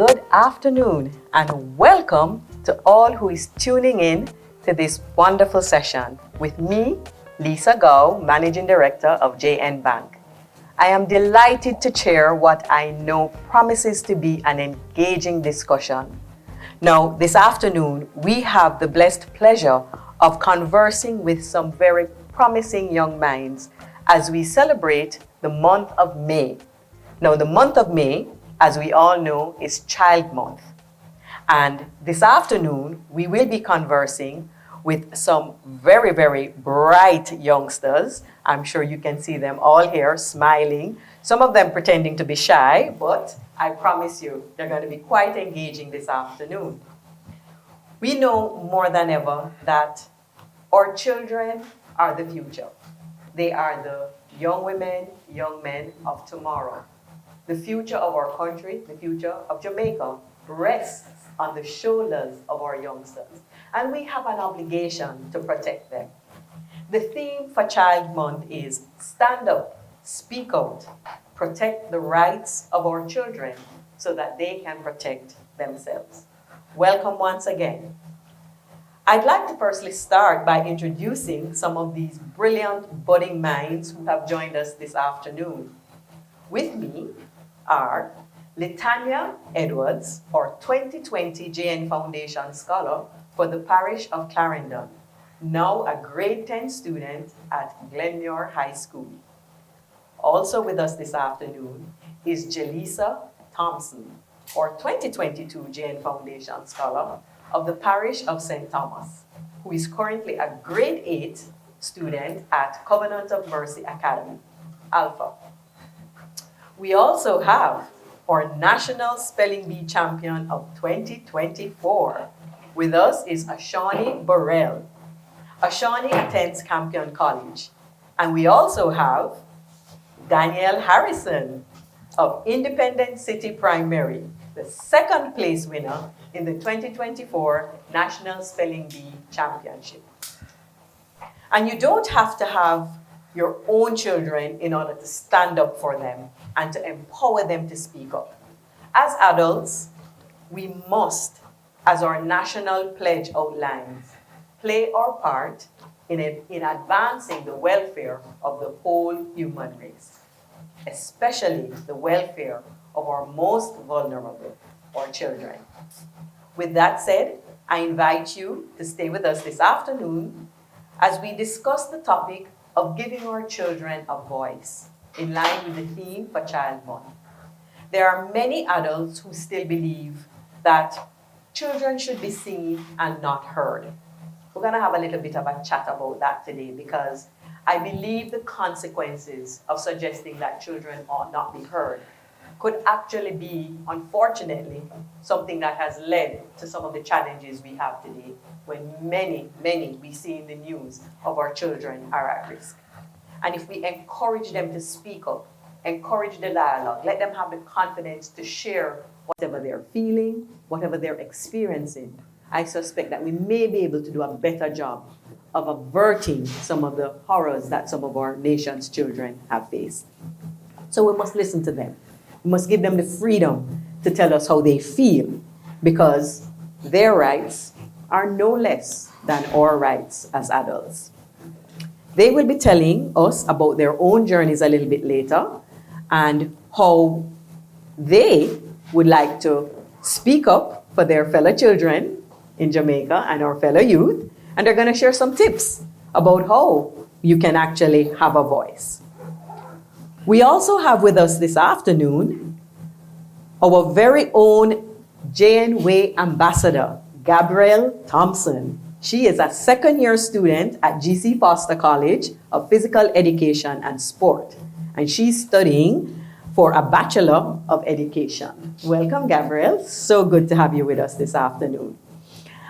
Good afternoon and welcome to all who is tuning in to this wonderful session with me, Leesa Kow, Managing Director of JN Bank. I am delighted to chair what I know promises to be an engaging discussion. Now, this afternoon, we have the blessed pleasure of conversing with some very promising young minds as we celebrate the month of May. Now, the month of May, as we all know, is Child Month. And this afternoon, we will be conversing with some very, very bright youngsters. I'm sure you can see them all here smiling, some of them pretending to be shy, but I promise you, they're going to be quite engaging this afternoon. We know more than ever that our children are the future. They are the young women, young men of tomorrow. The future of our country, the future of Jamaica, rests on the shoulders of our youngsters. And we have an obligation to protect them. The theme for Child Month is stand up, speak out, protect the rights of our children so that they can protect themselves. Welcome once again. I'd like to firstly start by introducing some of these brilliant budding minds who have joined us this afternoon. With me are Letania Edwards, our 2020 JN Foundation Scholar for the Parish of Clarendon, now a grade 10 student at Glenmuir High School. Also with us this afternoon is Leesa Thompson, our 2022 JN Foundation Scholar of the Parish of St. Thomas, who is currently a grade 8 student at Covenant of Mercy Academy, Alpha. We also have our National Spelling Bee Champion of 2024. With us is Ashani Burrell. Ashani attends Campion College. And we also have Danielle Harrison of Independent City Primary, the second place winner in the 2024 National Spelling Bee Championship. And you don't have to have your own children in order to stand up for them and to empower them to speak up. As adults, we must, as our national pledge outlines, play our part in advancing the welfare of the whole human race, especially the welfare of our most vulnerable, our children. With that said, I invite you to stay with us this afternoon as we discuss the topic of giving our children a voice in line with the theme for Child Month. There are many adults who still believe that children should be seen and not heard. We're going to have a little bit of a chat about that today because I believe the consequences of suggesting that children ought not be heard could actually be, unfortunately, something that has led to some of the challenges we have today when many we see in the news of our children are at risk. And if we encourage them to speak up, encourage the dialogue, let them have the confidence to share whatever they're feeling, whatever they're experiencing, I suspect that we may be able to do a better job of averting some of the horrors that some of our nation's children have faced. So we must listen to them. We must give them the freedom to tell us how they feel because their rights are no less than our rights as adults. They will be telling us about their own journeys a little bit later and how they would like to speak up for their fellow children in Jamaica and our fellow youth. And they're going to share some tips about how you can actually have a voice. We also have with us this afternoon our very own JNWay ambassador, Gabrielle Thompson. She is a second-year student at GC Foster College of Physical Education and Sport, and she's studying for a Bachelor of Education. Welcome, Gabrielle. So good to have you with us this afternoon.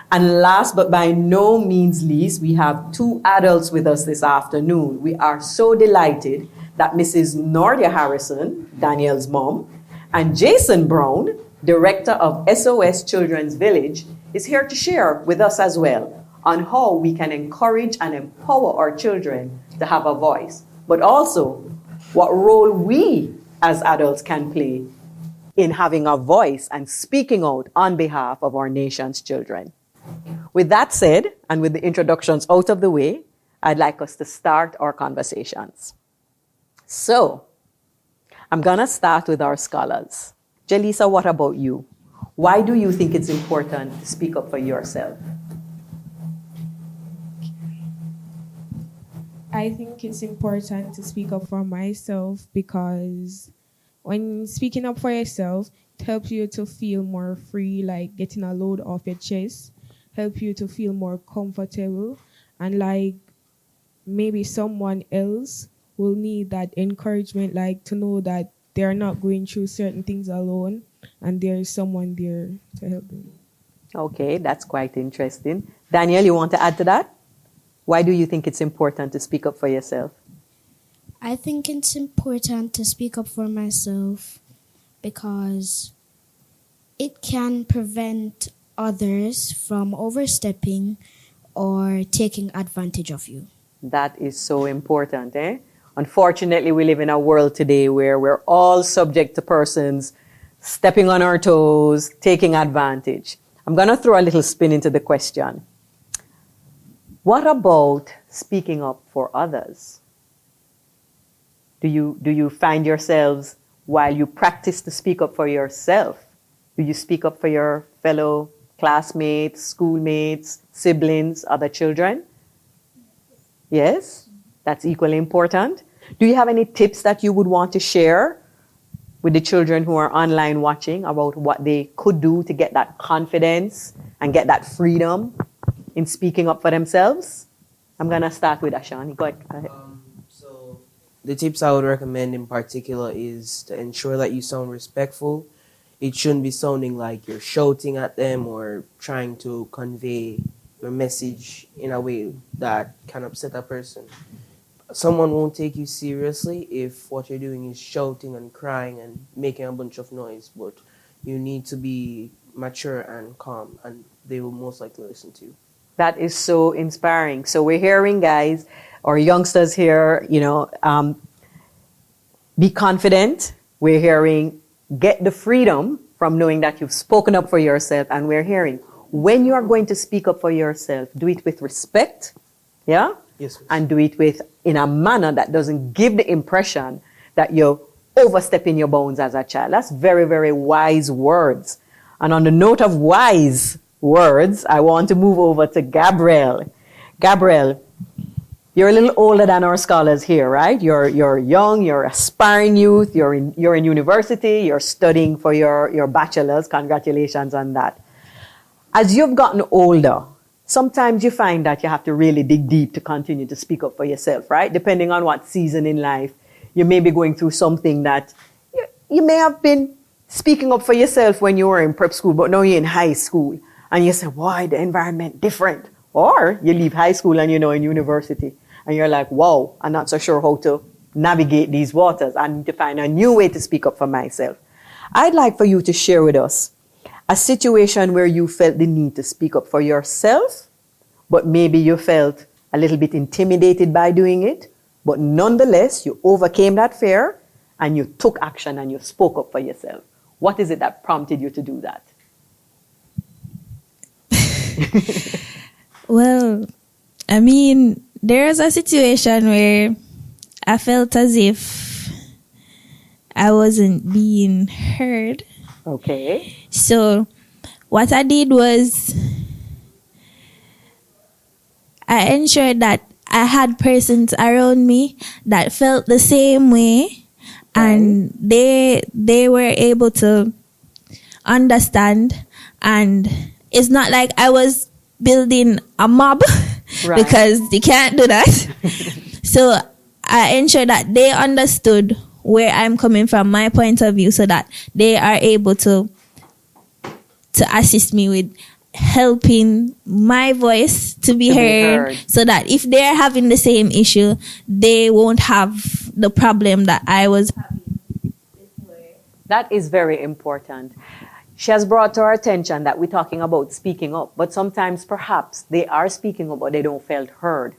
And last but by no means least, we have two adults with us this afternoon. We are so delighted that Mrs. Nordia Harrison, Danielle's mom, and Jason Brown, Director of SOS Children's Village, is here to share with us as well on how we can encourage and empower our children to have a voice, but also what role we as adults can play in having a voice and speaking out on behalf of our nation's children. With that said, and with the introductions out of the way, I'd like us to start our conversations. So, I'm going to start with our scholars. Jaleesa, what about you? Why do you think it's important to speak up for yourself? I think it's important to speak up for myself because when speaking up for yourself, it helps you to feel more free, like getting a load off your chest, help you to feel more comfortable, and like maybe someone else will need that encouragement, like to know that they're not going through certain things alone and there is someone there to help them. Okay, that's quite interesting. Daniel, you want to add to that? Why do you think it's important to speak up for yourself? I think it's important to speak up for myself because it can prevent others from overstepping or taking advantage of you. That is so important, eh? Unfortunately, we live in a world today where we're all subject to persons stepping on our toes, taking advantage. I'm going to throw a little spin into the question. What about speaking up for others? Do you find yourselves, while you practice to speak up for yourself, do you speak up for your fellow classmates, schoolmates, siblings, other children? Yes, that's equally important. Do you have any tips that you would want to share with the children who are online watching about what they could do to get that confidence and get that freedom in speaking up for themselves? I'm going to start with Ashani. Go ahead. So the tips I would recommend in particular is to ensure that you sound respectful. It shouldn't be sounding like you're shouting at them or trying to convey your message in a way that can upset a person. Someone won't take you seriously if what you're doing is shouting and crying and making a bunch of noise, but you need to be mature and calm, and they will most likely listen to you. That is so inspiring. So we're hearing, guys, or youngsters here, be confident. We're hearing, get the freedom from knowing that you've spoken up for yourself. And we're hearing, when you are going to speak up for yourself, do it with respect, yeah? Yes, miss. And do it in a manner that doesn't give the impression that you're overstepping your bounds as a child. That's very, very wise words. And on the note of wise words, I want to move over to Gabrielle. Gabrielle, you're a little older than our scholars here, right? You're young, you're aspiring youth, you're in university, you're studying for your bachelor's. Congratulations on that. As you've gotten older, sometimes you find that you have to really dig deep to continue to speak up for yourself, right? Depending on what season in life, you may be going through something that you may have been speaking up for yourself when you were in prep school, but now you're in high school. And you say, why the environment different? Or you leave high school and in university. And you're like, wow, I'm not so sure how to navigate these waters. I need to find a new way to speak up for myself. I'd like for you to share with us a situation where you felt the need to speak up for yourself, but maybe you felt a little bit intimidated by doing it, but nonetheless, you overcame that fear and you took action and you spoke up for yourself. What is it that prompted you to do that? Well, I mean, there's a situation where I felt as if I wasn't being heard. Okay. So what I did was I ensured that I had persons around me that felt the same way, and they were able to understand. And it's not like I was building a mob because they can't do that. So I ensure that they understood where I'm coming from, my point of view, so that they are able to assist me with helping my voice to be heard, so that if they're having the same issue, they won't have the problem that I was having before. That is very important. She has brought to our attention that we're talking about speaking up, but sometimes perhaps they are speaking up, but they don't feel heard.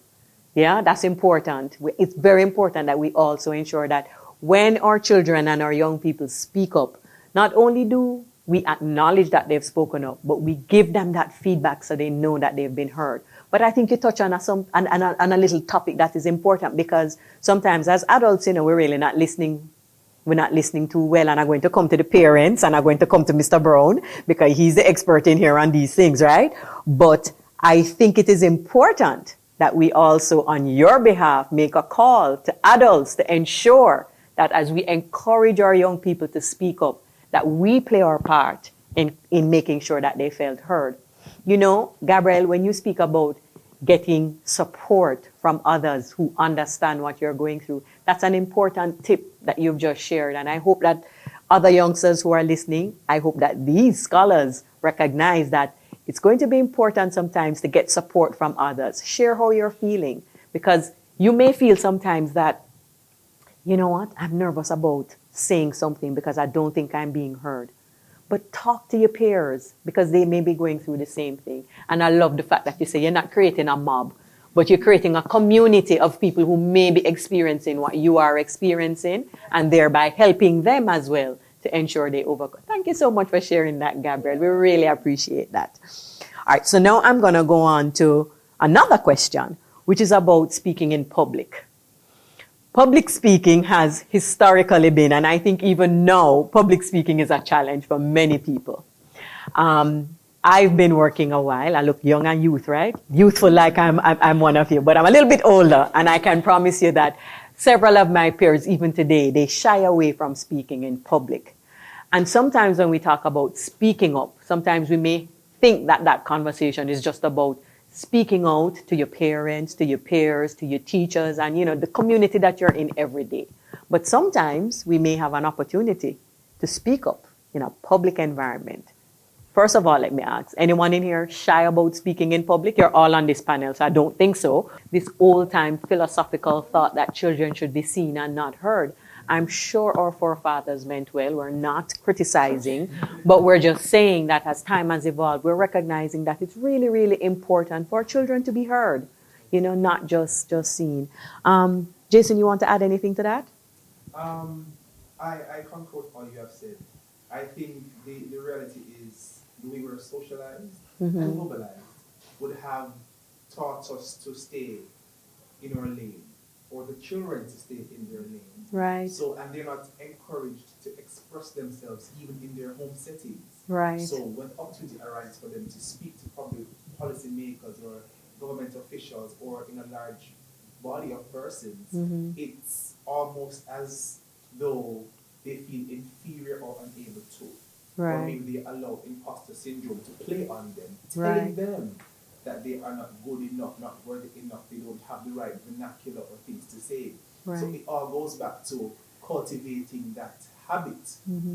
Yeah, that's important. It's very important that we also ensure that when our children and our young people speak up, not only do we acknowledge that they've spoken up, but we give them that feedback so they know that they've been heard. But I think you touch on a little topic that is important, because sometimes as adults, we're really not listening. We're not listening too well, and I'm going to come to the parents, and I'm going to come to Mr. Brown, because he's the expert in here on these things, right? But I think it is important that we also, on your behalf, make a call to adults to ensure that as we encourage our young people to speak up, that we play our part in making sure that they felt heard. Gabrielle, when you speak about getting support from others who understand what you're going through, that's an important tip that you've just shared. And I hope that other youngsters who are listening, I hope that these scholars recognize that it's going to be important sometimes to get support from others. Share how you're feeling, because you may feel sometimes that, you know what, I'm nervous about saying something because I don't think I'm being heard. But talk to your peers, because they may be going through the same thing. And I love the fact that you say you're not creating a mob, but you're creating a community of people who may be experiencing what you are experiencing, and thereby helping them as well to ensure they overcome. Thank you so much for sharing that, Gabrielle. We really appreciate that. All right, so now I'm going to go on to another question, which is about speaking in public. Public speaking has historically been, and I think even now, public speaking is a challenge for many people. I've been working a while. I look young and youth, right? Youthful like I'm one of you, but I'm a little bit older, and I can promise you that several of my peers, even today, they shy away from speaking in public. And sometimes when we talk about speaking up, sometimes we may think that that conversation is just about speaking out to your parents, to your peers, to your teachers, and the community that you're in every day. But sometimes we may have an opportunity to speak up in a public environment. First of all, let me ask, anyone in here shy about speaking in public? You're all on this panel, so I don't think so. This old-time philosophical thought that children should be seen and not heard, I'm sure our forefathers meant well. We're not criticizing, but we're just saying that as time has evolved, we're recognizing that it's really, really important for children to be heard, not just seen. Jason, you want to add anything to that? I concur with all you have said. I think the reality is the way we're socialized and mobilized would have taught us to stay in our lane, or the children to stay in their lane. Right. So, and they're not encouraged to express themselves even in their home settings. Right. So when opportunity arises for them to speak to public policy makers or government officials or in a large body of persons, it's almost as though they feel inferior or unable to. Right. Or maybe they allow imposter syndrome to play on them, telling them that they are not good enough, not worthy enough, they don't have the right vernacular or things to say. Right. So it all goes back to cultivating that habit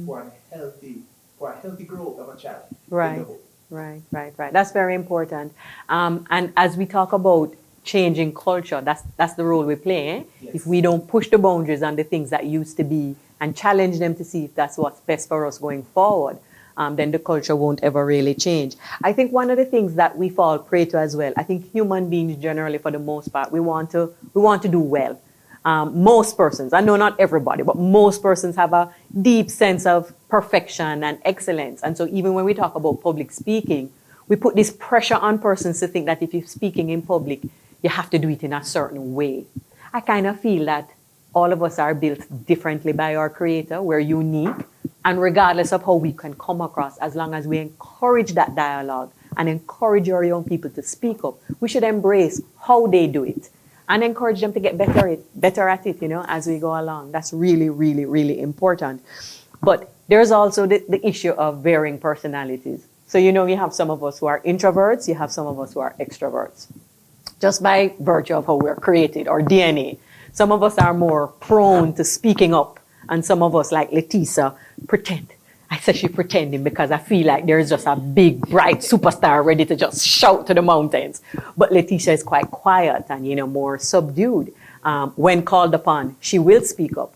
for a healthy growth of a child. Right. Right. That's very important. And as we talk about changing culture, that's the role we play. Eh? Yes. If we don't push the boundaries on the things that used to be and challenge them to see if that's what's best for us going forward, then the culture won't ever really change. I think one of the things that we fall prey to as well, I think human beings generally, for the most part, we want to do well. Most persons, I know not everybody, but most persons have a deep sense of perfection and excellence. And so even when we talk about public speaking, we put this pressure on persons to think that if you're speaking in public, you have to do it in a certain way. I kind of feel that all of us are built differently by our Creator. We're unique. And regardless of how we can come across, as long as we encourage that dialogue and encourage our young people to speak up, we should embrace how they do it and encourage them to get better at it, as we go along. That's really, really, really important. But there's also the issue of varying personalities. So, you have some of us who are introverts, you have some of us who are extroverts. Just by virtue of how we're created, or DNA. Some of us are more prone to speaking up, and some of us, like Leesa, pretend. I said she's pretending because I feel like there's just a big, bright superstar ready to just shout to the mountains. But Letitia is quite quiet and, more subdued. When called upon, she will speak up.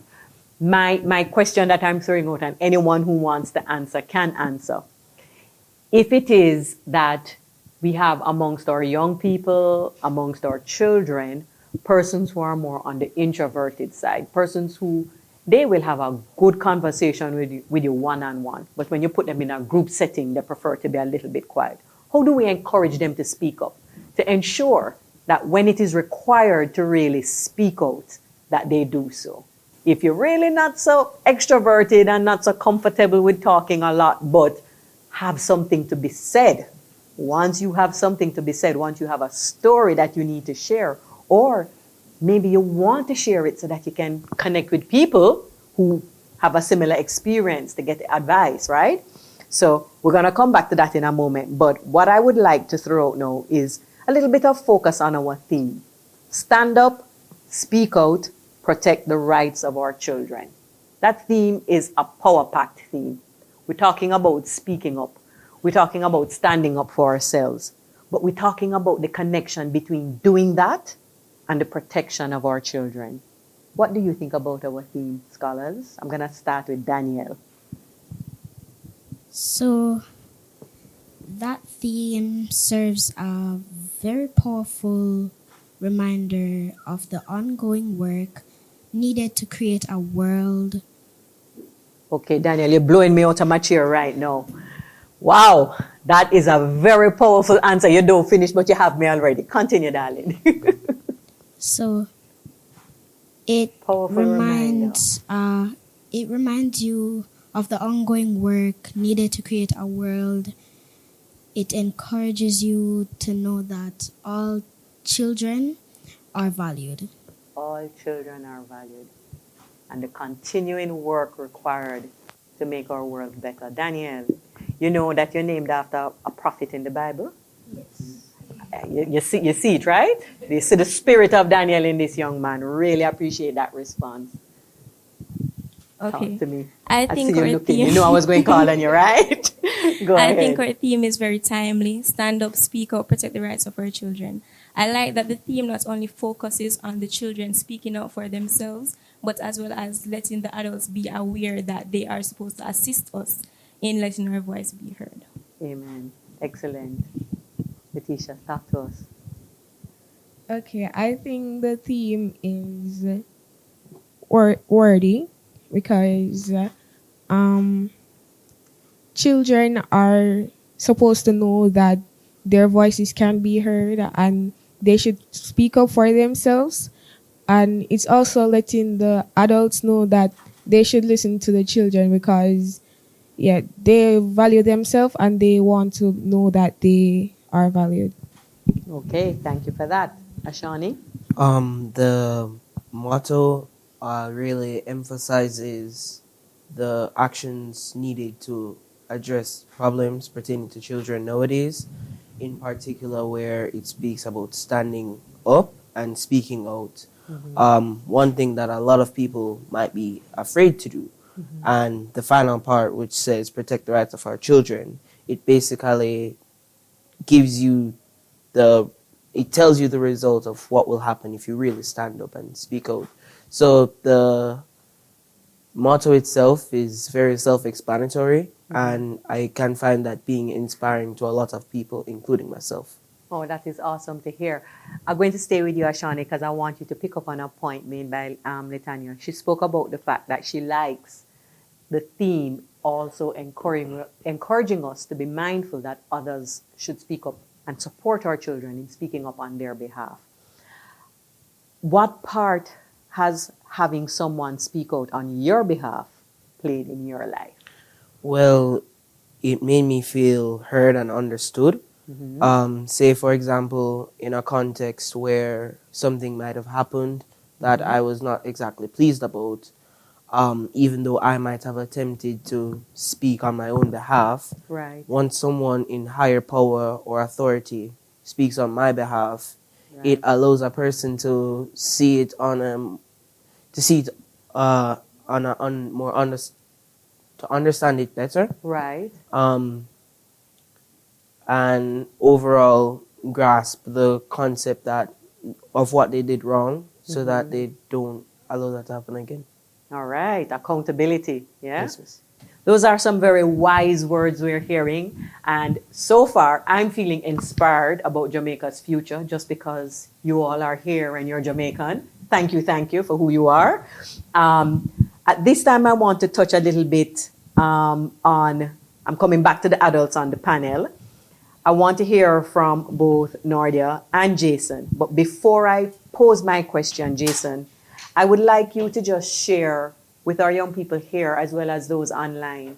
My question that I'm throwing out, and anyone who wants to answer can answer. If it is that we have amongst our young people, amongst our children, persons who are more on the introverted side, persons who they will have a good conversation with you one-on-one. But when you put them in a group setting, they prefer to be a little bit quiet. How do we encourage them to speak up? To ensure that when it is required to really speak out, that they do so. If you're really not so extroverted and not so comfortable with talking a lot, but have something to be said, once you have something to be said, once you have a story that you need to share, or maybe you want to share it so that you can connect with people who have a similar experience to get advice, right? So we're going to come back to that in a moment. But what I would like to throw out now is a little bit of focus on our theme. Stand up, speak out, protect the rights of our children. That theme is a power-packed theme. We're talking about speaking up. We're talking about standing up for ourselves. But we're talking about the connection between doing that and the protection of our children. What do you think about our theme, scholars? I'm going to start with Danielle. So that theme serves a very powerful reminder of the ongoing work needed to create a world. Okay, Daniel, you're blowing me out of my chair right now. Wow, that is a very powerful answer. You don't finish, but you have me already. Continue, darling. So it reminds you of the ongoing work needed to create a world. It encourages you to know that all children are valued. All children are valued. And the continuing work required to make our world better. Daniel, you know that you're named after a prophet in the Bible? Yes. You see it, right? You see the spirit of Daniel in this young man. Really appreciate that response. Okay. Talk to me. I see think you our looking. theme. You know I was going to call on you, right? Go ahead. I think our theme is very timely. Stand up, speak out, protect the rights of our children. I like that the theme not only focuses on the children speaking out for themselves, but as well as letting the adults be aware that they are supposed to assist us in letting our voice be heard. Amen. Excellent. Letitia, talk to us. Okay, I think the theme is worthy because children are supposed to know that their voices can be heard and they should speak up for themselves. And it's also letting the adults know that they should listen to the children because, yeah, they value themselves and they want to know that they are valued. Okay, thank you for that. Ashani? The motto really emphasizes the actions needed to address problems pertaining to children nowadays, in particular where it speaks about standing up and speaking out. One thing that a lot of people might be afraid to do. And the final part, which says protect the rights of our children, it basically gives you it tells you the result of what will happen if you really stand up and speak out. So the motto itself is very self-explanatory, and I can find that being inspiring to a lot of people, including myself. Oh, that is awesome to hear. I'm going to stay with you, Ashani, because I want you to pick up on a point made by Letania. She spoke about the fact that she likes the theme also encouraging us to be mindful that others should speak up and support our children in speaking up on their behalf. What part has having someone speak out on your behalf played in your life? Well, it made me feel heard and understood. Say, for example, in a context where something might have happened that I was not exactly pleased about, even though I might have attempted to speak on my own behalf, Right. once someone in higher power or authority speaks on my behalf, Right. it allows a person to see it to understand it better. Right. And overall grasp the concept of what they did wrong, so that they don't allow that to happen again. All right. Accountability. Yeah. Yes. Those are some very wise words we're hearing. And so far, I'm feeling inspired about Jamaica's future just because you all are here and you're Jamaican. Thank you for who you are. At this time, I want to touch a little bit on, I'm coming back to the adults on the panel. I want to hear from both Nordia and Jason. But before I pose my question, Jason, I would like you to just share with our young people here, as well as those online,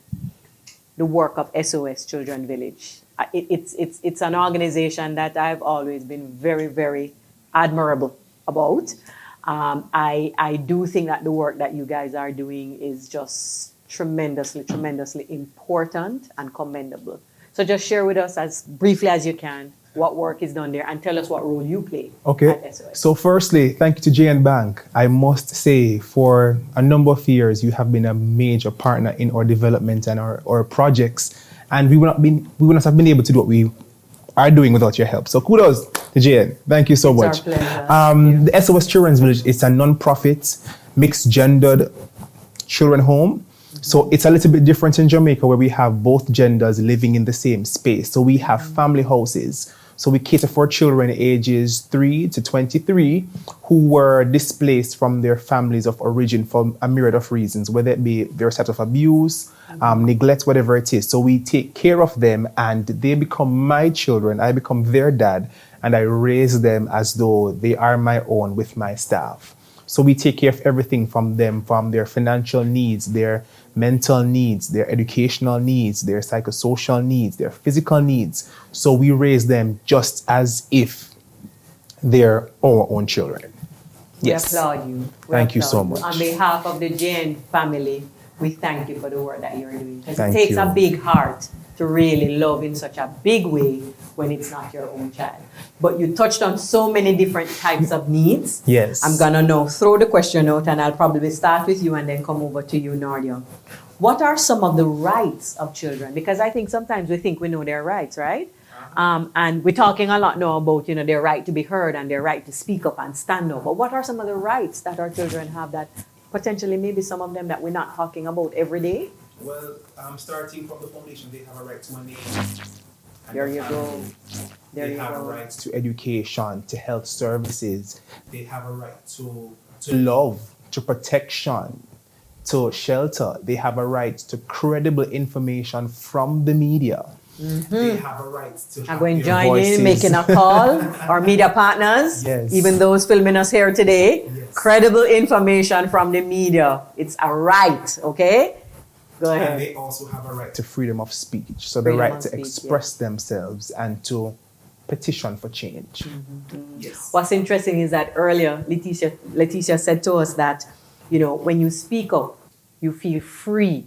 the work of SOS Children Village. It's an organization that I've always been very, very admirable about. I do think that the work that you guys are doing is just tremendously, tremendously important and commendable. So just share with us as briefly as you can what work is done there and tell us what role you play at SOS. So firstly, thank you to JN Bank. I must say for a number of years, you have been a major partner in our development and our projects. And we would not have been able to do what we are doing without your help. So kudos to JN. Thank you so much. The SOS Children's Village is a non-profit, mixed-gendered children home. So it's a little bit different in Jamaica, where we have both genders living in the same space. So we have family houses. So we cater for children ages 3 to 23 who were displaced from their families of origin for a myriad of reasons, whether it be their set of abuse, neglect, whatever it is. So we take care of them and they become my children. I become their dad and I raise them as though they are my own with my staff. So we take care of everything from them, from their financial needs, their mental needs, their educational needs, their psychosocial needs, their physical needs. So we raise them just as if they're our own children. Yes. We applaud you. Thank you so much. On behalf of the JN family, we thank you for the work that you're doing. Because it Thank takes you. a big heart to really love in such a big way when it's not your own child. But you touched on so many different types of needs. Yes. I'm gonna now throw the question out and I'll probably start with you and then come over to you, Nordia. What are some of the rights of children? Because I think sometimes we think we know their rights, right? And we're talking a lot now about, their right to be heard and their right to speak up and stand up. But what are some of the rights that our children have that potentially maybe some of them that we're not talking about every day? Well, starting from the foundation, they have a right to a name. There you go. They have a right To education, to health services, They have a right to love, to protection, to shelter. They have a right to credible information from the media. They have a right to I'm have going to their join voices. in making a call. Our media partners, Yes. even those filming us here today, Yes. credible information from the media. It's a right, okay? Go And ahead. they also have a right To freedom of speech, so Freedom the right of to speech, express themselves and to petition for change. Yes. What's interesting is that earlier, Leticia said to us that, when you speak up, you feel free.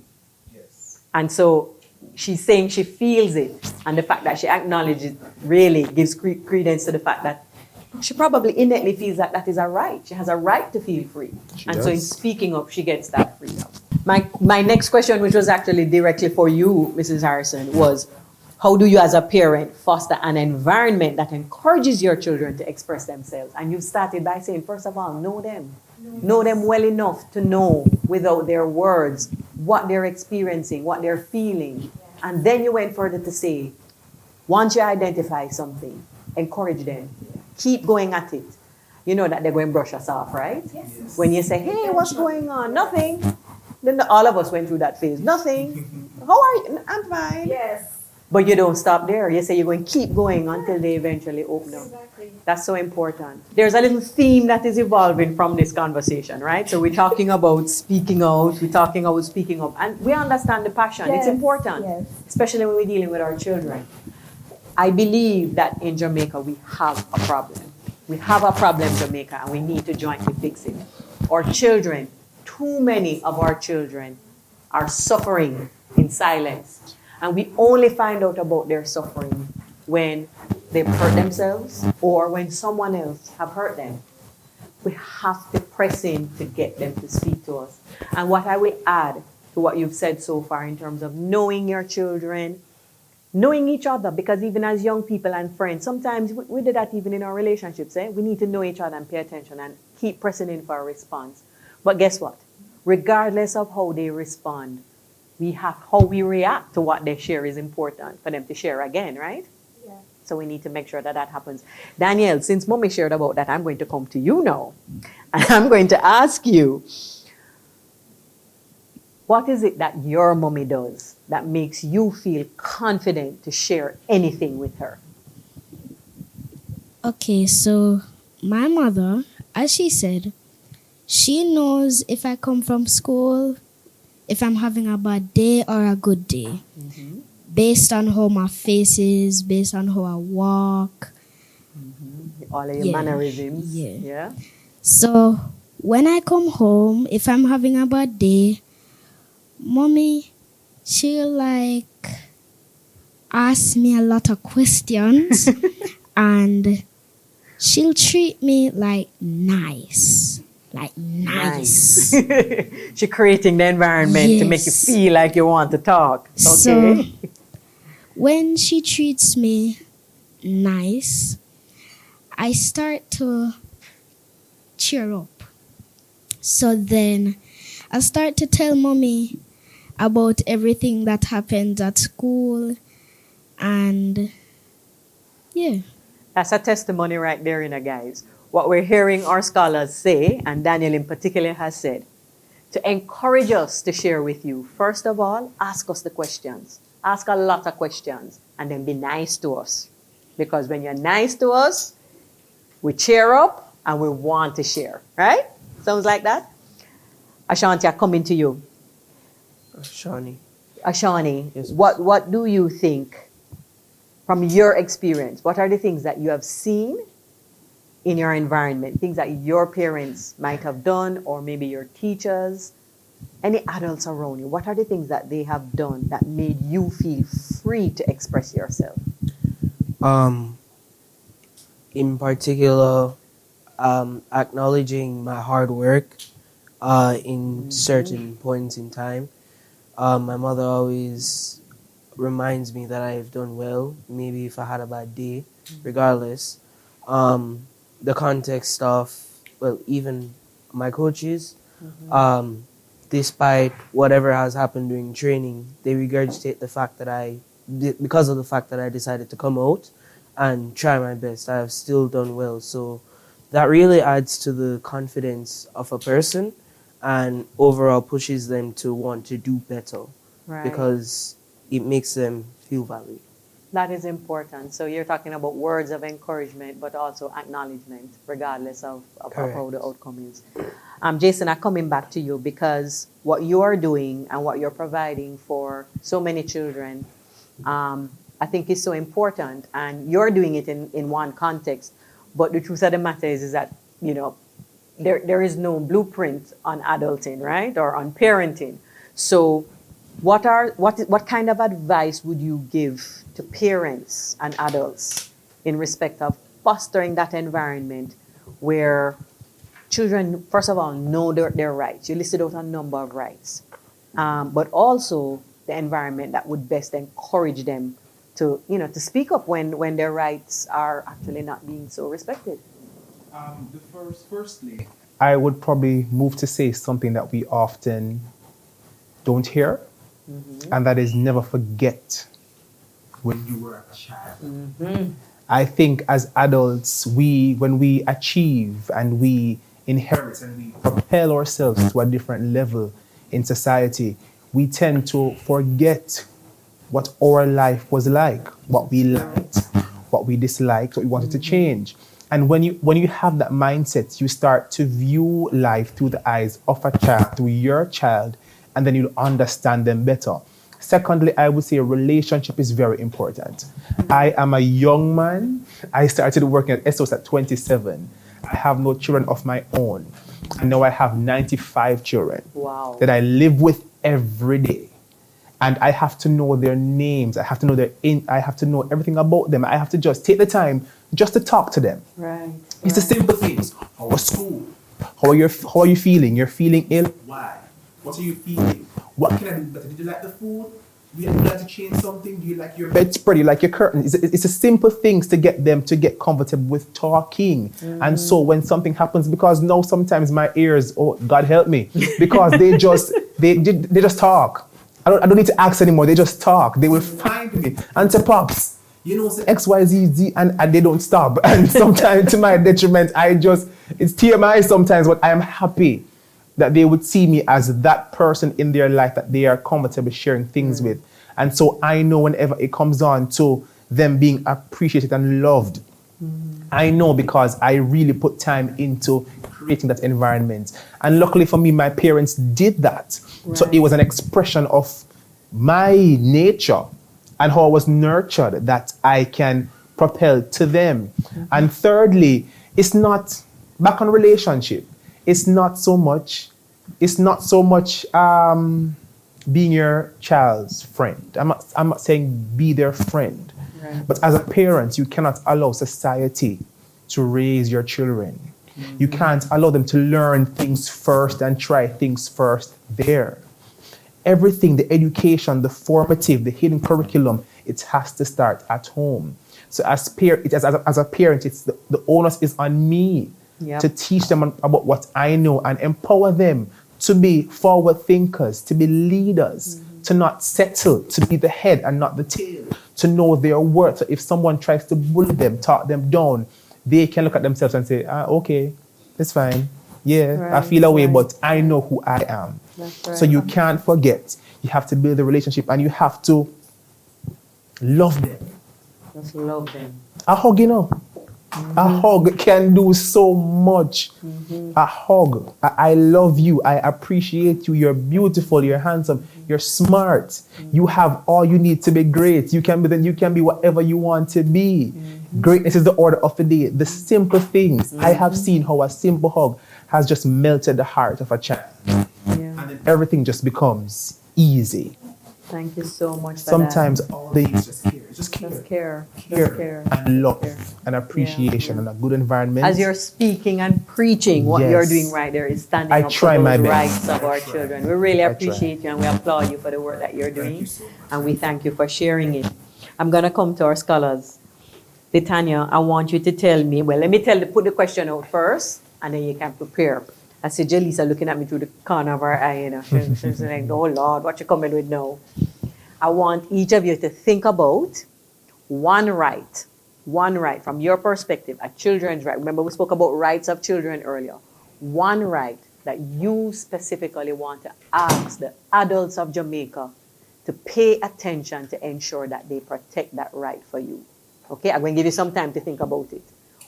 Yes. And so she's saying she feels it. And the fact that she acknowledges it really gives credence to the fact that she probably innately feels that that is a right. She has a right to feel free. And so in does. speaking up, she gets that freedom. My next question, which was actually directly for you, Mrs. Harrison, was how do you as a parent foster an environment that encourages your children to express themselves? And you started by saying, first of all, know them. Know them well enough to know without their words what they're experiencing, what they're feeling. And then you went further to say, once you identify something, encourage them. Keep going at it. You know that they're going to brush us off, right? Yes. When you say, hey, what's going on? Nothing. Then all of us went through that phase. Nothing. How are you? I'm fine. Yes. But you don't stop there. You say you're going to keep going until they eventually open up. Exactly. That's so important. There's a little theme that is evolving from this conversation, right? So we're talking about speaking out, we're talking about speaking up, and we understand the passion. It's important, especially when we're dealing with our children. I believe that in Jamaica we have a problem. We have a problem in Jamaica and we need to jointly fix it. Our children, too many of our children are suffering in silence. And we only find out about their suffering when they've hurt themselves or when someone else have hurt them. We have to press in to get them to speak to us. And what I will add to what you've said so far in terms of knowing your children, knowing each other, because even as young people and friends, sometimes we do that even in our relationships. We need to know each other and pay attention and keep pressing in for a response. But guess what? Regardless of how they respond, how we react to what they share is important for them to share again, right? Yeah. So we need to make sure that that happens. Danielle, since Mommy shared about that, I'm going to come to you now. And I'm going to ask you, What is it that your mommy does that makes you feel confident to share anything with her? Okay, so my mother, as she said, she knows if I come from school, if I'm having a bad day or a good day, based on how my face is, based on how I walk. All of your mannerisms. Yeah. So when I come home, if I'm having a bad day, mommy, she'll like ask me a lot of questions and she'll treat me like nice. Like nice. She's creating the environment to make you feel like you want to talk. Okay. So when she treats me nice, I start to cheer up. So then I start to tell mommy about everything that happens at school, and yeah. That's a testimony right there, guys. What we're hearing our scholars say, and Daniel in particular has said, to encourage us to share with you, first of all, ask us the questions. Ask a lot of questions, and then be nice to us. Because when you're nice to us, we cheer up and we want to share, right? Sounds like that? Ashanti, I'm coming to you. Shani. Ashani, Yes. what do you think from your experience? What are the things that you have seen in your environment, things that your parents might have done, or maybe your teachers, any adults around you? What are the things that they have done that made you feel free to express yourself? In particular, acknowledging my hard work in certain points in time. My mother always reminds me that I've done well, maybe if I had a bad day, regardless. The context of, well, even my coaches, despite whatever has happened during training, they regurgitate the fact that because of the fact that I decided to come out and try my best, I have still done well. So that really adds to the confidence of a person and overall pushes them to want to do better, Right. because it makes them feel valued. That is important. So you're talking about words of encouragement, but also acknowledgement, regardless of how the outcome is. Jason, I'm coming back to you because what you are doing and what you're providing for so many children, I think is so important. And you're doing it in one context. But the truth of the matter is that, there is no blueprint on adulting, right? Or on parenting. So what kind of advice would you give to parents and adults in respect of fostering that environment where children, first of all, know their rights? You listed out a number of rights, but also the environment that would best encourage them to speak up when their rights are actually not being so respected. Firstly, I would probably move to say something that we often don't hear, and that is never forget when you were a child. I think as adults, when we achieve and we inherit and we propel ourselves to a different level in society, we tend to forget what our life was like, what we liked, what we disliked, what we wanted to change. And when you have that mindset, you start to view life through the eyes of a child, through your child, and then you understand them better. Secondly, I would say a relationship is very important. I am a young man. I started working at SOS at 27. I have no children of my own. And now I have 95 children that I live with every day. And I have to know their names. I have to know I have to know everything about them. I have to just take the time just to talk to them. Right. It's the simple things. How was school? How are you feeling? You're feeling ill? Why? What are you feeling? What can I do better? Did you like the food? Do you like to change something? Do you like your bedspread? Do you like your curtain? It's a simple things to get them to get comfortable with talking. And so when something happens, because now sometimes my ears, oh God help me, because they just talk. I don't need to ask anymore. They just talk. They will find me. And to pops, say X, Y, Z, Z, and they don't stop. And sometimes to my detriment, it's TMI sometimes, but I am happy that they would see me as that person in their life that they are comfortable sharing things with. And so I know whenever it comes on to them being appreciated and loved, I know because I really put time into creating that environment. And luckily for me, my parents did that. Right. So it was an expression of my nature and how I was nurtured that I can propel to them. And thirdly, it's not back on relationship. It's not so much being your child's friend. I'm not saying be their friend. Right. But as a parent, you cannot allow society to raise your children. You can't allow them to learn things first and try things first there. Everything, the education, the formative, the hidden curriculum, it has to start at home. So as a parent, it's the onus is on me to teach them about what I know and empower them to be forward thinkers, to be leaders, to not settle, to be the head and not the tail, to know their worth. So if someone tries to bully them, talk them down, they can look at themselves and say, okay, it's fine. Yeah, right, I feel away, but I know who I am. Right. So you can't forget. You have to build a relationship and you have to love them. Just love them. A hug, a hug can do so much. A hug. I love you. I appreciate you. You're beautiful. You're handsome. You're smart. You have all you need to be great. You can be whatever you want to be. Greatness is the order of the day. The simple things. I have seen how a simple hug has just melted the heart of a child. And then everything just becomes easy. Thank you so much for Sometimes that. all they is just care. Just care. Care and love and appreciation and a good environment. As you're speaking and preaching, what you're doing right there is standing up for the rights of our children. We really appreciate you and we applaud you for the work that you're doing. And we thank you for sharing it. I'm going to come to our scholars. Tanya, I want you to tell me, let me put the question out first and then you can prepare. I see Jaleesa looking at me through the corner of her eye. She's like, oh Lord, what you coming with now? I want each of you to think about one right from your perspective, a children's right. Remember we spoke about rights of children earlier. One right that you specifically want to ask the adults of Jamaica to pay attention to ensure that they protect that right for you. Okay, I'm going to give you some time to think about it.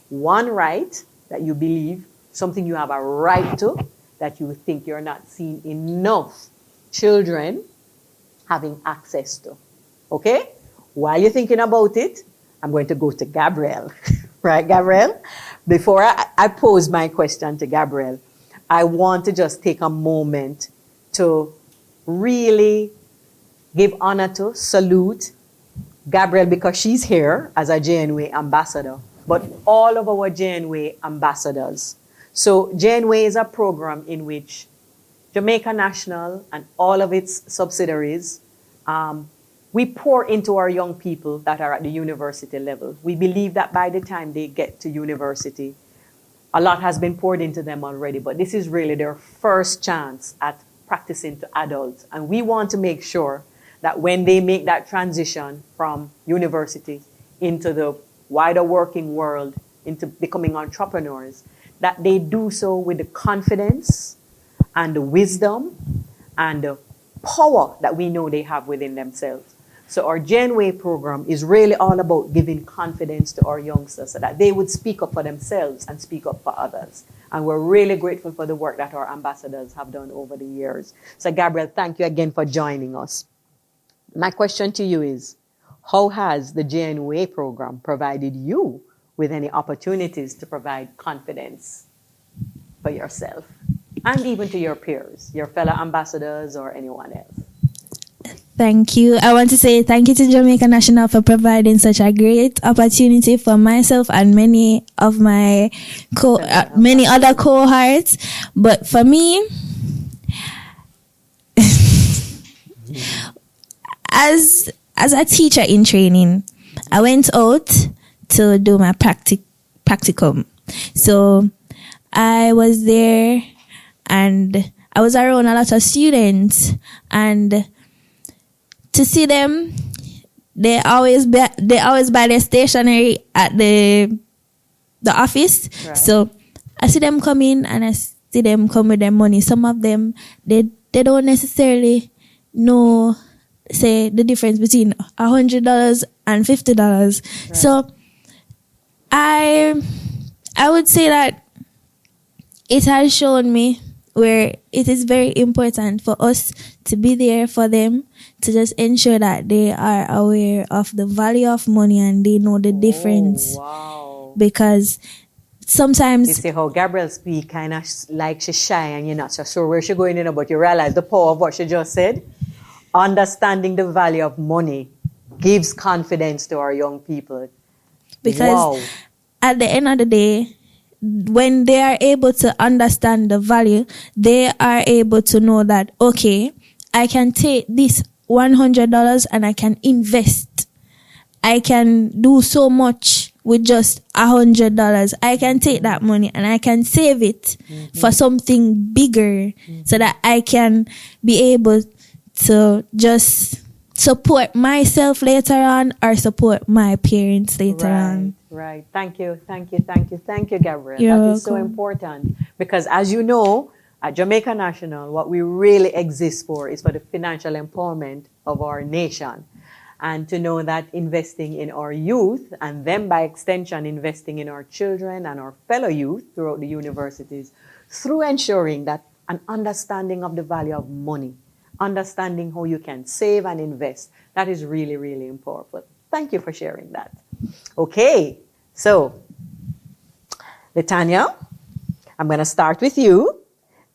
One right that you believe, something you have a right to, that you think you're not seeing enough children having access to. Okay? While you're thinking about it, I'm going to go to Gabrielle. Right, Gabrielle? Before I pose my question to Gabrielle, I want to just take a moment to really give honor to, salute Gabrielle because she's here as a JNWA ambassador, but all of our JNWA ambassadors. So JNWA is a program in which Jamaica National and all of its subsidiaries, we pour into our young people that are at the university level. We believe that by the time they get to university, a lot has been poured into them already, but this is really their first chance at practicing to adults. And we want to make sure that when they make that transition from university into the wider working world, into becoming entrepreneurs, that they do so with the confidence and the wisdom and the power that we know they have within themselves. So our Genway program is really all about giving confidence to our youngsters so that they would speak up for themselves and speak up for others. And we're really grateful for the work that our ambassadors have done over the years. So Gabrielle, thank you again for joining us. My question to you is, how has the JNWA program provided you with any opportunities to provide confidence for yourself and even to your peers, your fellow ambassadors or anyone else? Thank you. I want to say thank you to Jamaica National for providing such a great opportunity for myself and many of my many other cohorts. But for me, as a teacher in training, I went out to do my practicum. So I was there and I was around a lot of students, and to see them, they always buy their stationery at the office. Right. So I see them come in and see them come with their money. Some of them, they don't necessarily know, say, the difference between $100 and $50. Right. So I would say that it has shown me where it is very important for us to be there for them, to just ensure that they are aware of the value of money and they know the difference. Wow. Because sometimes... You see how Gabrielle speak, kind of like she's shy and you're not so sure where she's going in, but you realize the power of what she just said. Understanding the value of money gives confidence to our young people. Because at the end of the day, when they are able to understand the value, they are able to know that, okay, I can take this $100 and I can invest. I can do so much with just $100. I can take that money and I can save it for something bigger, so that I can be able to just support myself later on or support my parents later on. Right. Thank you, Gabrielle. You're That is so welcome. important, because as you know, at Jamaica National, what we really exist for is for the financial empowerment of our nation. And to know that investing in our youth, and then by extension investing in our children and our fellow youth throughout the universities, through ensuring that an understanding of the value of money, understanding how you can save and invest, that is really, really important. Thank you for sharing that. Okay, so Letania, I'm going to start with you.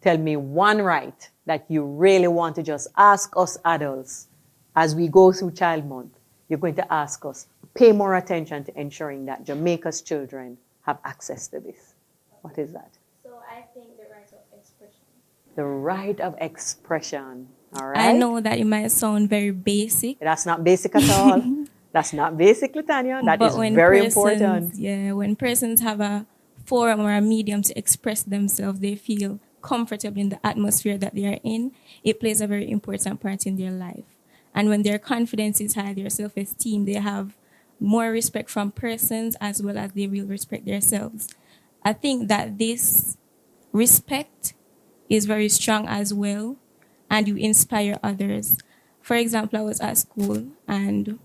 Tell me one right that you really want to just ask us adults as we go through Child Month. You're going to ask us, pay more attention to ensuring that Jamaica's children have access to this. What is that? So I think the right of expression. The right of expression. All right. I know that it might sound very basic. That's not basic at all. That's not basic, Letania. That but is when very persons, important. Yeah, when persons have a forum or a medium to express themselves, they feel comfortable in the atmosphere that they are in. It plays a very important part in their life. And when their confidence is high, their self-esteem, they have more respect from persons as well as they will respect themselves. I think that this respect is very strong as well, and you inspire others. For example, I was at school, and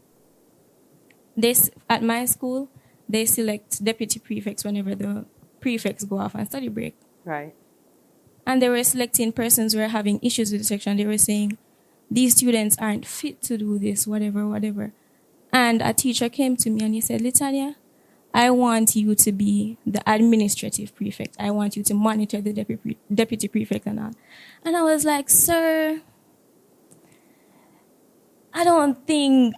at my school, they select deputy prefects whenever the prefects go off on study break. Right. And they were selecting persons who were having issues with the section. They were saying, these students aren't fit to do this, whatever. And a teacher came to me and he said, Letania, I want you to be the administrative prefect. I want you to monitor the deputy prefect and all. And I was like, sir, I don't think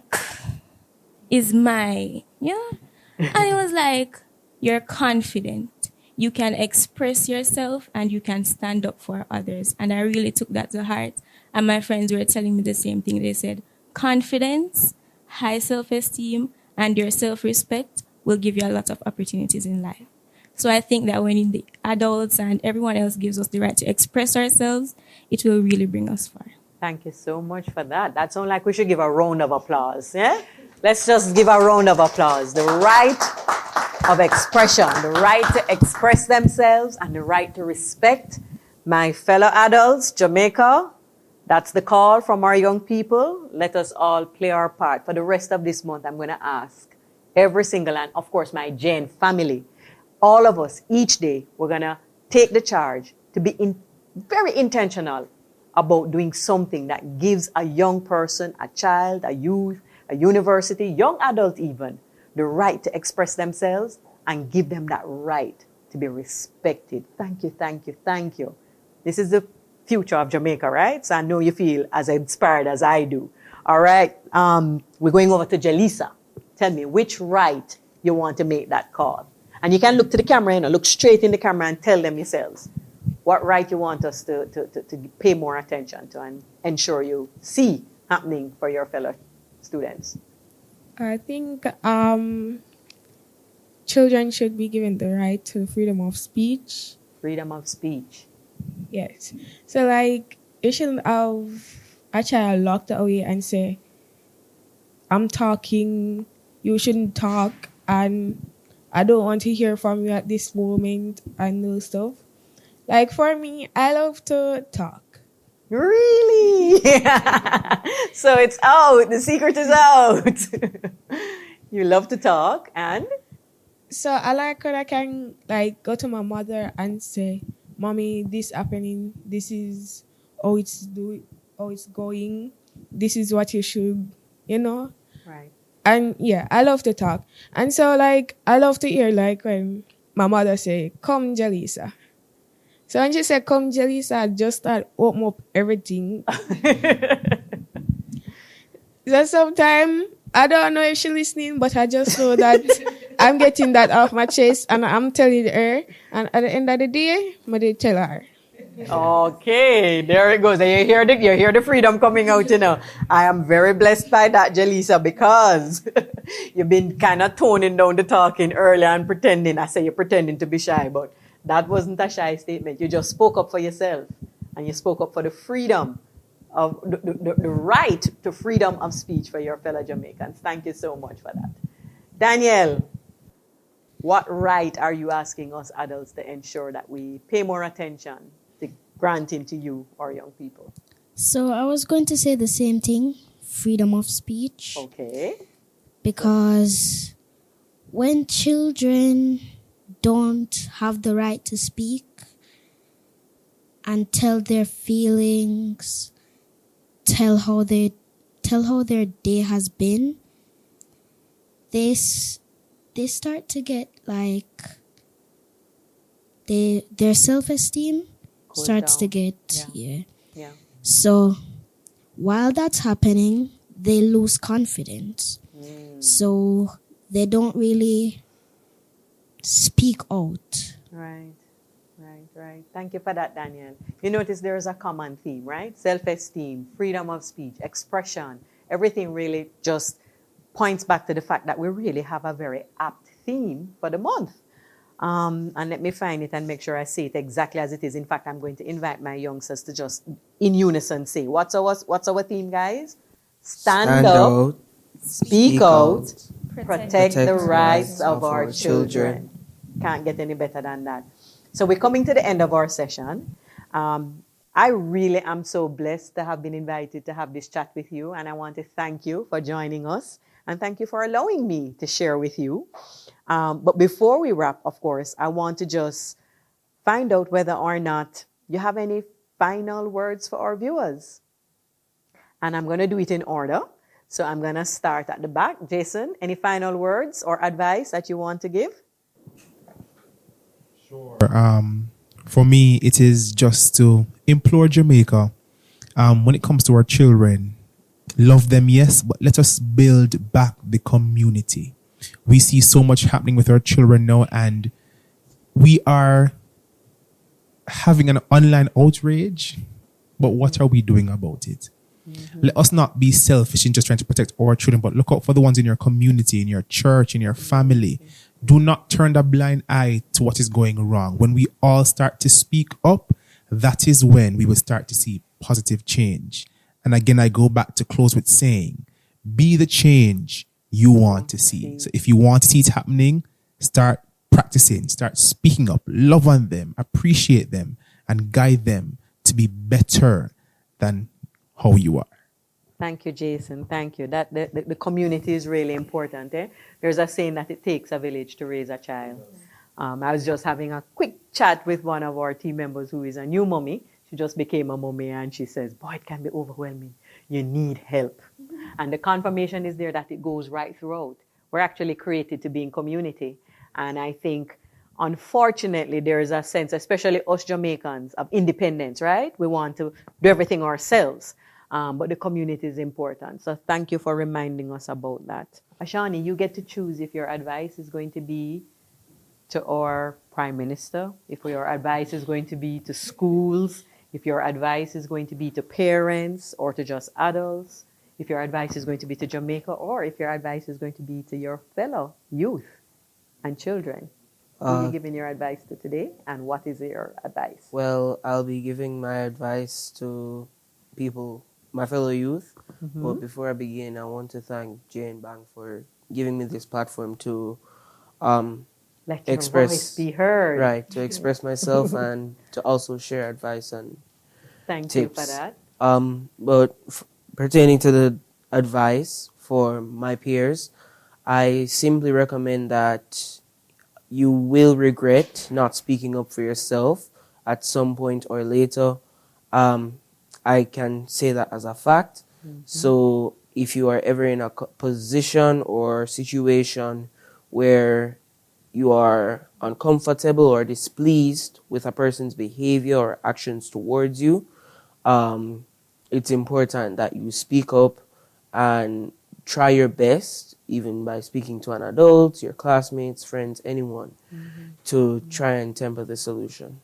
is my, And he was like, you're confident. You can express yourself and you can stand up for others. And I really took that to heart. And my friends were telling me the same thing. They said, confidence, high self-esteem, and your self-respect will give you a lot of opportunities in life. So I think that when the adults and everyone else gives us the right to express ourselves, it will really bring us far. Thank you so much for that. That sounds like we should give a round of applause. Yeah? Let's just give a round of applause. The right of expression, the right to express themselves, and the right to respect my fellow adults. Jamaica, that's the call from our young people. Let us all play our part. For the rest of this month, I'm going to ask every single, and of course my Jane family, all of us, each day, we're going to take the charge to be very intentional about doing something that gives a young person, a child, a youth, a university, young adult even, the right to express themselves and give them that right to be respected. Thank you. This is the future of Jamaica, right? So I know you feel as inspired as I do. All right. We're going over to Leesa. Tell me which right you want to make that call. And you can look to the camera, look straight in the camera and tell them yourselves what right you want us to pay more attention to and ensure you see happening for your fellow students. I think children should be given the right to freedom of speech. Freedom of speech. Yes. So, you shouldn't have a child locked away and say, I'm talking, you shouldn't talk, and I don't want to hear from you at this moment and those stuff. Like for me, I love to talk. Really? So it's out. The secret is out. You love to talk and So I like when I can like go to my mother and say, "Mommy, this happening. This is how it's going. This is what you should, you know." right. And yeah, I love to talk. And so like I love to hear like when my mother say, "Come, Jalisa." So when she said, "Come, Jalisa," I just start open up everything. So sometimes I don't know if she's listening, but I just know that I'm getting that off my chest and I'm telling her. And at the end of the day, I did tell her. Okay, there it goes. And you hear the freedom coming out, you know. I am very blessed by that, Jalisa, because you've been kind of toning down the talking earlier and pretending. I say you're pretending to be shy, but that wasn't a shy statement. You just spoke up for yourself, and you spoke up for the freedom of the right to freedom of speech for your fellow Jamaicans. Thank you so much for that. Danielle, what right are you asking us adults to ensure that we pay more attention to granting to you or young people? So I was going to say the same thing, freedom of speech. Okay. Because when children don't have the right to speak and tell their feelings, tell how their day has been, they start to get like their self-esteem Goes starts to down. get Yeah. So while that's happening, they lose confidence. So they don't really speak out. Right. Thank you for that, Daniel. You notice there is a common theme, right? Self-esteem, freedom of speech, expression. Everything really just points back to the fact that we really have a very apt theme for the month. And let me find it and make sure I say it exactly as it is. In fact, I'm going to invite my youngsters to just in unison say, what's our theme, guys? Stand up, out, speak out, protect the the rights of our children. Can't get any better than that. So we're coming to the end of our session. I really am so blessed to have been invited to have this chat with you, and I want to thank you for joining us, and thank you for allowing me to share with you. But before we wrap, of course, I want to just find out whether or not you have any final words for our viewers. And I'm going to do it in order. So I'm going to start at the back. Jason, any final words or advice that you want to give? Sure. For me, it is just to implore Jamaica, when it comes to our children, love them, yes, but let us build back the community. We see so much happening with our children now, and we are having an online outrage, but what are we doing about it? Let us not be selfish in just trying to protect our children, but look out for the ones in your community, in your church, in your family. Do not turn a blind eye to what is going wrong. When we all start to speak up, that is when we will start to see positive change. And again, I go back to close with saying, be the change you want to see. So if you want to see it happening, start practicing, start speaking up, love on them, appreciate them, and guide them to be better than how you are. Thank you, Jason. Thank you. That the community is really important. There's a saying that it takes a village to raise a child. I was just having a quick chat with one of our team members who is a new mommy. She just became a mommy, and she says, boy, it can be overwhelming. You need help. And the confirmation is there that it goes right throughout. We're actually created to be in community. And I think, unfortunately, there is a sense, especially us Jamaicans, of independence, right? We want to do everything ourselves. But the community is important. So thank you for reminding us about that. Ashani, you get to choose if your advice is going to be to our Prime Minister, if your advice is going to be to schools, if your advice is going to be to parents or to just adults, if your advice is going to be to Jamaica, or if your advice is going to be to your fellow youth and children. Who are you giving your advice to today, and what is your advice? Well, I'll be giving my advice to people, my fellow youth. But before I begin, I want to thank Jane Bang for giving me this platform to Let your express voice be heard. right, to express myself and to also share advice and Thank you for tips. that. But pertaining to the advice for my peers, I simply recommend that you will regret not speaking up for yourself at some point or later. I can say that as a fact. So if you are ever in a position or situation where you are uncomfortable or displeased with a person's behavior or actions towards you, it's important that you speak up and try your best, even by speaking to an adult, your classmates, friends, anyone, to try and temper the solution.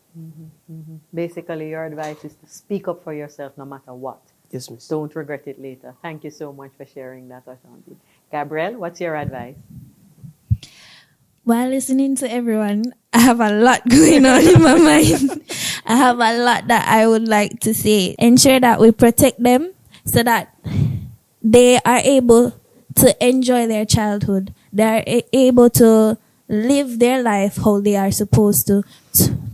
Basically, your advice is to speak up for yourself no matter what. Yes, miss. Don't regret it later. Thank you so much for sharing that, Ashanti. Gabrielle, what's your advice? While listening to everyone, I have a lot going on in my mind. I have a lot that I would like to say. Ensure that we protect them so that they are able to enjoy their childhood. They are able to live their life how they are supposed to.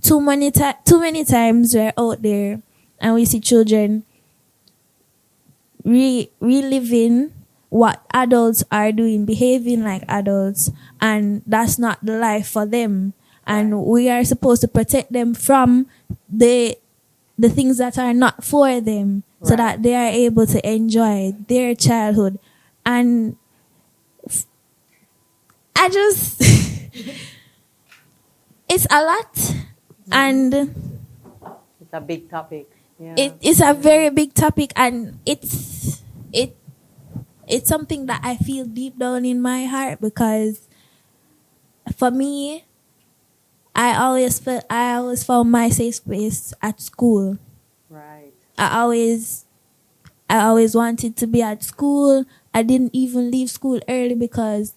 Too many times we're out there and we see children reliving what adults are doing, behaving like adults, and that's not the life for them. And we are supposed to protect them from the things that are not for them, so that they are able to enjoy their childhood. And I just it's a lot, and It's a big topic. Yeah. it's a very big topic, and it's something that I feel deep down in my heart, because for me, I always found my safe space at school. Right. I always wanted to be at school. I didn't even leave school early because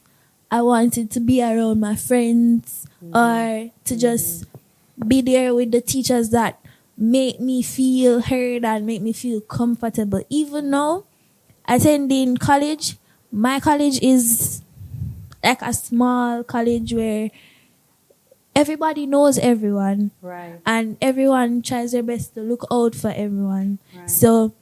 I wanted to be around my friends, or to just be there with the teachers that make me feel heard and make me feel comfortable. Even though attending college, my college is like a small college where everybody knows everyone. Right. And everyone tries their best to look out for everyone. Right. So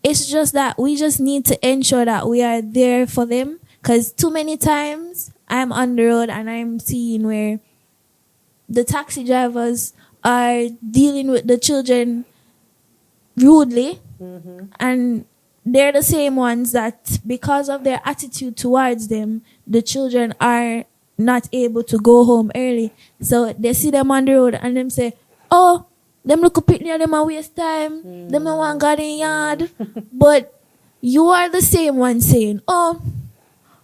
it's just that we just need to ensure that we are there for them, because too many times I'm on the road and I'm seeing where the taxi drivers are dealing with the children rudely, and they're the same ones that, because of their attitude towards them, the children are not able to go home early. So they see them on the road and them say, "Oh, them look up near them a waste time. Them no want God in yard." But you are the same one saying, "Oh,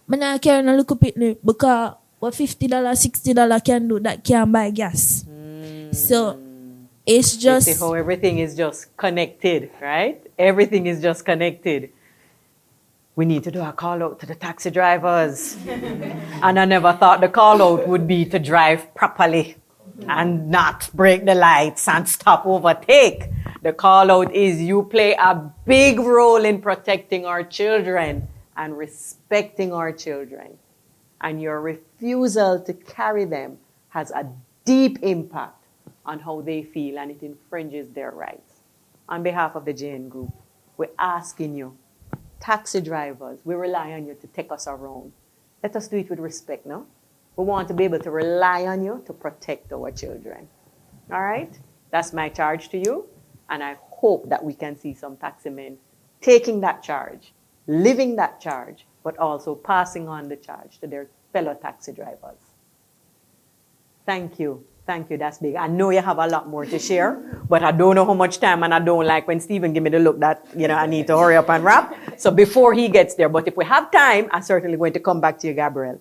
man, I can't look up because what $50, $60 can do, that can buy gas." So it's just You see how everything is just connected, right? Everything is just connected. We need to do a call out to the taxi drivers. And I never thought the call out would be to drive properly and not break the lights and stop overtake. The call out is you play a big role in protecting our children and respecting our children. And your refusal to carry them has a deep impact on how they feel, and it infringes their rights. On behalf of the JN Group, we're asking you, taxi drivers, we rely on you to take us around. Let us do it with respect, no? We want to be able to rely on you to protect our children. All right? That's my charge to you, and I hope that we can see some taxi men taking that charge, living that charge, but also passing on the charge to their fellow taxi drivers. Thank you. Thank you, that's big. I know you have a lot more to share, but I don't know how much time, and I don't like when Stephen give me the look that, I need to hurry up and wrap. So before he gets there, but if we have time, I'm certainly going to come back to you, Gabrielle.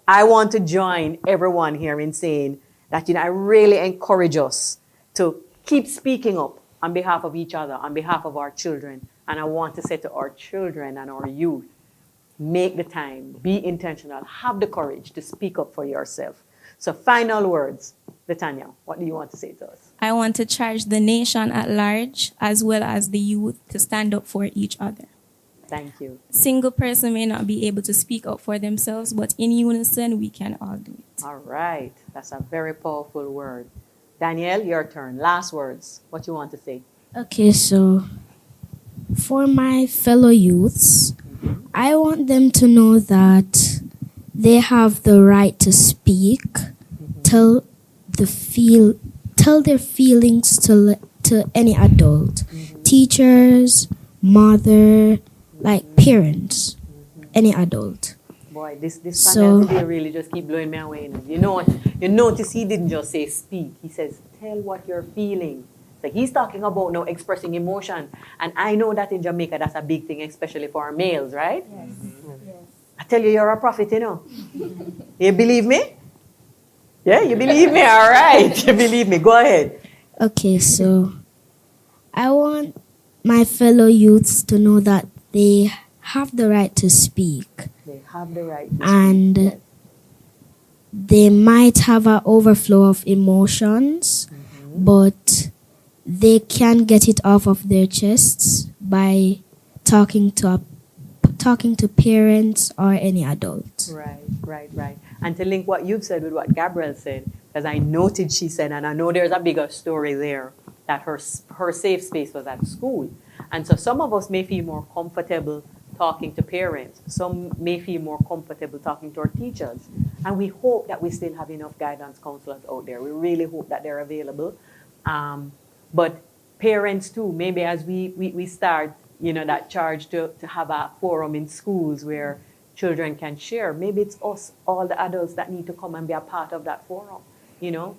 I want to join everyone here in saying that, I really encourage us to keep speaking up on behalf of each other, on behalf of our children. And I want to say to our children and our youth, make the time, be intentional, have the courage to speak up for yourself. So final words, Latanya, what do you want to say to us? I want to charge the nation at large as well as the youth to stand up for each other. Thank you. Single person may not be able to speak up for themselves, but in unison, we can all do it. All right. That's a very powerful word. Danielle, your turn. Last words. What you want to say? Okay, so for my fellow youths, I want them to know that they have the right to speak, tell their feelings to any adult, teachers, mother, like parents, any adult. Boy, this So- panel today really just keep blowing me away. You know what? You notice he didn't just say speak. He says tell what you're feeling. Like he's talking about now expressing emotion, and I know that in Jamaica that's a big thing, especially for our males, right? Yes. I tell you, you're a prophet, you know. You believe me? Yeah, you believe me. All right, you believe me. Go ahead. Okay, so I want my fellow youths to know that they have the right to speak, They have the right. and they might have an overflow of emotions, but they can get it off of their chests by talking to parents or any adult. Right. And to link what you've said with what Gabrielle said, because I noted she said, and I know there's a bigger story there, that her safe space was at school. And so some of us may feel more comfortable talking to parents. Some may feel more comfortable talking to our teachers. And we hope that we still have enough guidance counselors out there. We really hope that they're available. But parents too, maybe as we start, that charge to have a forum in schools where children can share. Maybe it's us, all the adults, that need to come and be a part of that forum,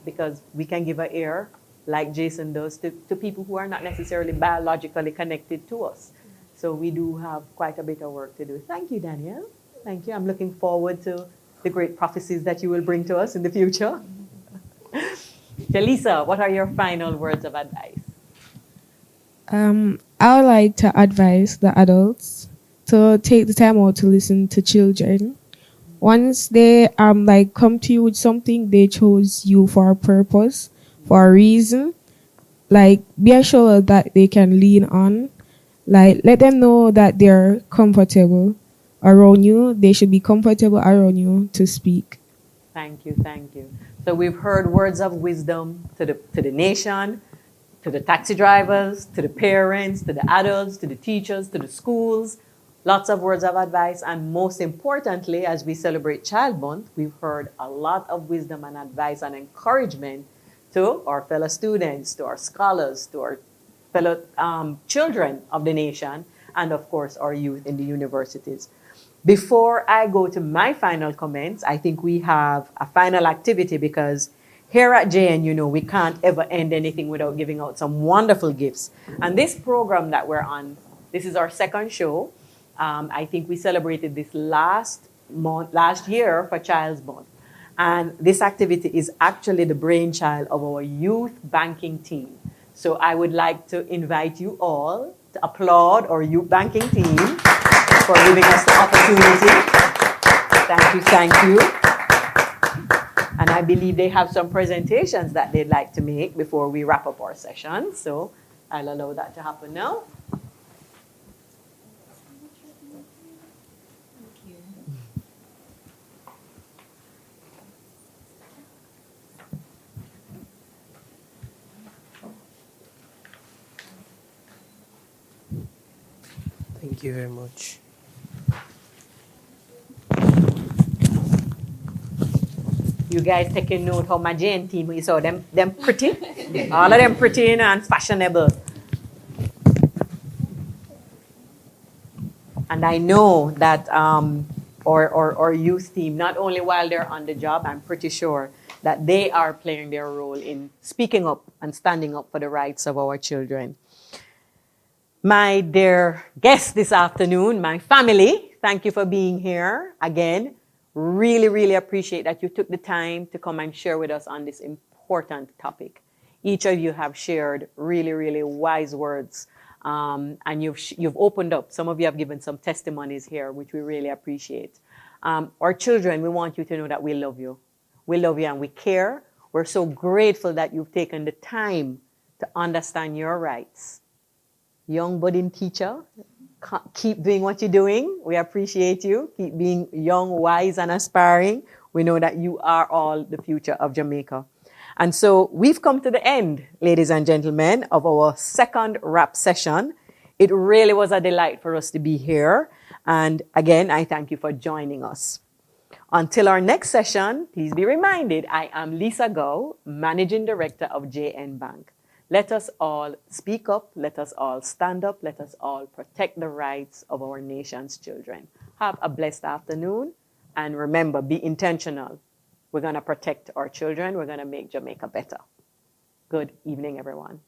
because we can give an ear, like Jason does, to people who are not necessarily biologically connected to us. So we do have quite a bit of work to do. Thank you, Danielle. Thank you. I'm looking forward to the great prophecies that you will bring to us in the future. Leesa, what are your final words of advice? I would like to advise the adults to take the time out to listen to children. Once they come to you with something, they chose you for a purpose, for a reason. Be assured that they can lean on. Let them know that they're comfortable around you. They should be comfortable around you to speak. Thank you. So we've heard words of wisdom to the nation, to the taxi drivers, to the parents, to the adults, to the teachers, to the schools. Lots of words of advice. And most importantly, as we celebrate Child Month, we've heard a lot of wisdom and advice and encouragement to our fellow students, to our scholars, to our fellow children of the nation, and of course our youth in the universities. Before I go to my final comments, I think we have a final activity, because here at JN, we can't ever end anything without giving out some wonderful gifts. And this program that we're on, this is our second show. I think we celebrated this last year for Child's Month. And this activity is actually the brainchild of our youth banking team. So I would like to invite you all to applaud our youth banking team for giving us the opportunity. Thank you. And I believe they have some presentations that they'd like to make before we wrap up our session. So I'll allow that to happen now. Thank you very much. You guys taking note how my Jane team is. So them pretty. All of them pretty and fashionable. And I know that our youth team, not only while they're on the job, I'm pretty sure that they are playing their role in speaking up and standing up for the rights of our children. My dear guests this afternoon, my family, thank you for being here again. Really, really appreciate that you took the time to come and share with us on this important topic. Each of you have shared really, really wise words, and you've opened up. Some of you have given some testimonies here, which we really appreciate. Our children, we want you to know that we love you. We love you and we care. We're so grateful that you've taken the time to understand your rights. Young budding teacher, Keep doing what you're doing. We appreciate you. Keep being young, wise, and aspiring. We know that you are all the future of Jamaica. And so we've come to the end, ladies and gentlemen, of our second wrap session. It really was a delight for us to be here. And again, I thank you for joining us. Until our next session, please be reminded, I am Leesa Kow, Managing Director of JN Bank. Let us all speak up, let us all stand up, let us all protect the rights of our nation's children. Have a blessed afternoon, and remember, be intentional. We're going to protect our children, we're going to make Jamaica better. Good evening, everyone.